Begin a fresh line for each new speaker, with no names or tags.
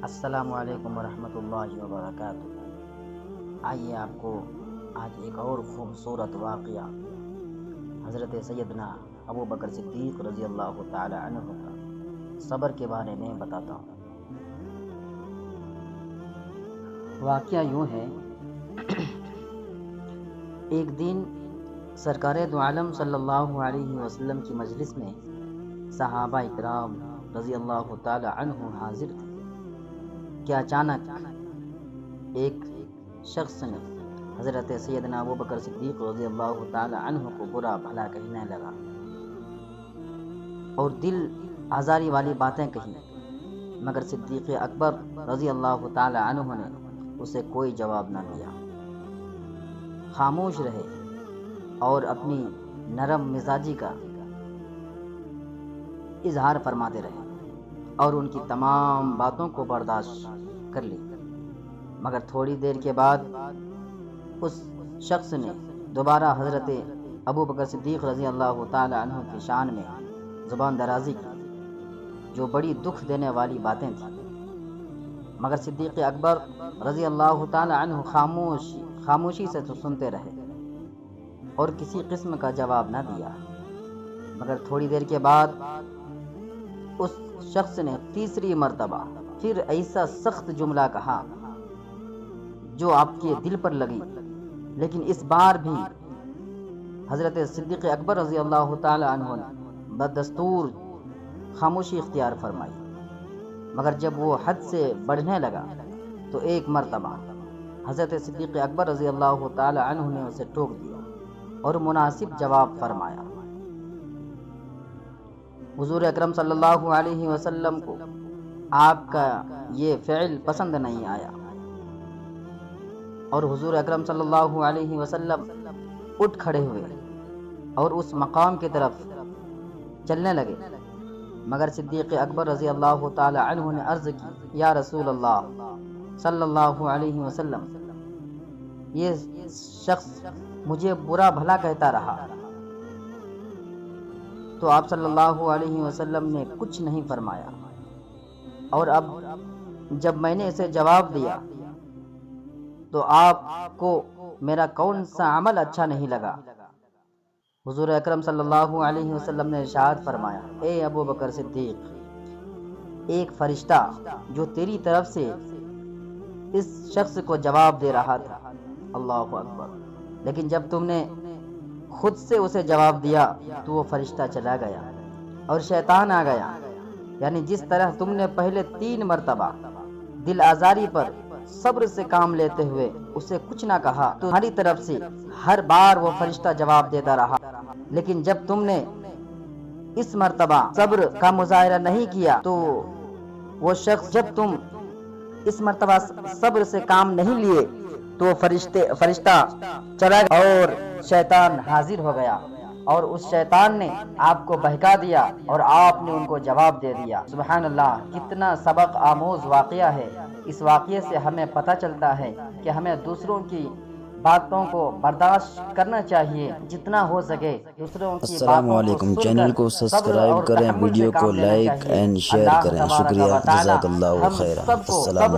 السلام علیکم ورحمۃ اللہ وبرکاتہ۔ آئیے آپ کو آج ایک اور خوبصورت واقعہ حضرت سیدنا ابو بکر صدیق رضی اللہ تعالی عنہ کا صبر کے بارے میں بتاتا ہوں۔ واقعہ یوں ہے، ایک دن سرکار دو عالم صلی اللہ علیہ وسلم کی مجلس میں صحابہ اکرام رضی اللہ تعالی عنہ حاضر تھے کہ اچانک ایک شخص نے حضرت سیدنا ابو بکر صدیق رضی اللہ تعالی عنہ کو برا بھلا کہنے لگا اور دل آزاری والی باتیں کہیں، مگر صدیق اکبر رضی اللہ تعالی عنہ نے اسے کوئی جواب نہ دیا، خاموش رہے اور اپنی نرم مزاجی کا اظہار فرماتے رہے اور ان کی تمام باتوں کو برداشت کر لی۔ مگر تھوڑی دیر کے بعد اس شخص نے دوبارہ حضرت ابو بکر صدیق رضی اللہ تعالی عنہ کی شان میں زبان درازی کی، جو بڑی دکھ دینے والی باتیں تھیں، مگر صدیق اکبر رضی اللہ تعالی عنہ خاموشی سے تو سنتے رہے اور کسی قسم کا جواب نہ دیا۔ مگر تھوڑی دیر کے بعد اس شخص نے تیسری مرتبہ پھر ایسا سخت جملہ کہا جو آپ کے دل پر لگی، لیکن اس بار بھی حضرت صدیق اکبر رضی اللہ تعالی عنہ نے بدستور خاموشی اختیار فرمائی۔ مگر جب وہ حد سے بڑھنے لگا تو ایک مرتبہ حضرت صدیق اکبر رضی اللہ تعالی عنہ نے اسے ٹوک دیا اور مناسب جواب فرمایا۔ حضور اکرم صلی اللہ علیہ وسلم کو آپ کا یہ فعل پسند نہیں آیا اور حضور اکرم صلی اللہ علیہ وسلم اٹھ کھڑے ہوئے اور اس مقام کی طرف چلنے لگے، مگر صدیق اکبر رضی اللہ تعالی عنہ نے عرض کی، یا رسول اللہ صلی اللہ علیہ وسلم، یہ شخص مجھے برا بھلا کہتا رہا۔ تو آپ صلی اللہ علیہ وسلم نے کچھ نہیں فرمایا، اور اب جب میں نے اسے جواب دیا تو آپ کو میرا کون سا عمل اچھا نہیں لگا؟ حضور اکرم صلی اللہ علیہ وسلم نے ارشاد فرمایا، اے ابو بکر صدیق، ایک فرشتہ جو تیری طرف سے اس شخص کو جواب دے رہا تھا، اللہ اکبر، لیکن جب تم نے خود سے اسے جواب دیا تو وہ فرشتہ چلا گیا اور شیطان آ گیا۔ یعنی جس طرح تم نے پہلے 3 مرتبہ دل آزاری پر صبر سے کام لیتے ہوئے اسے کچھ نہ کہا، تو تمہاری طرف سے ہر بار وہ فرشتہ جواب دیتا رہا، لیکن جب تم نے اس مرتبہ صبر کا مظاہرہ نہیں کیا تو وہ شخص، جب تم اس مرتبہ صبر سے کام نہیں لیے تو وہ فرشتہ چلا گیا اور شیطان حاضر ہو گیا، اور اس شیطان نے آپ کو بہکا دیا اور آپ نے ان کو جواب دے دیا۔ سبحان اللہ، کتنا سبق آموز واقعہ ہے۔ اس واقعے سے ہمیں پتہ چلتا ہے کہ ہمیں دوسروں کی باتوں کو برداشت کرنا چاہیے، جتنا ہو سکے دوسروں کی
السلام
باتوں کو
علیکم،
سن
چینل
کر
کو
صبر
سبسکرائب
اور
کریں،
تحمل سے
ویڈیو کو
کام لینا
لائک
چاہیے۔
اینڈ شیئر
اللہ
کریں،
تبارک
شکریہ،
و تعالی
جزاک اللہ
ہم
خیرا،
سب کو
السلام
صبر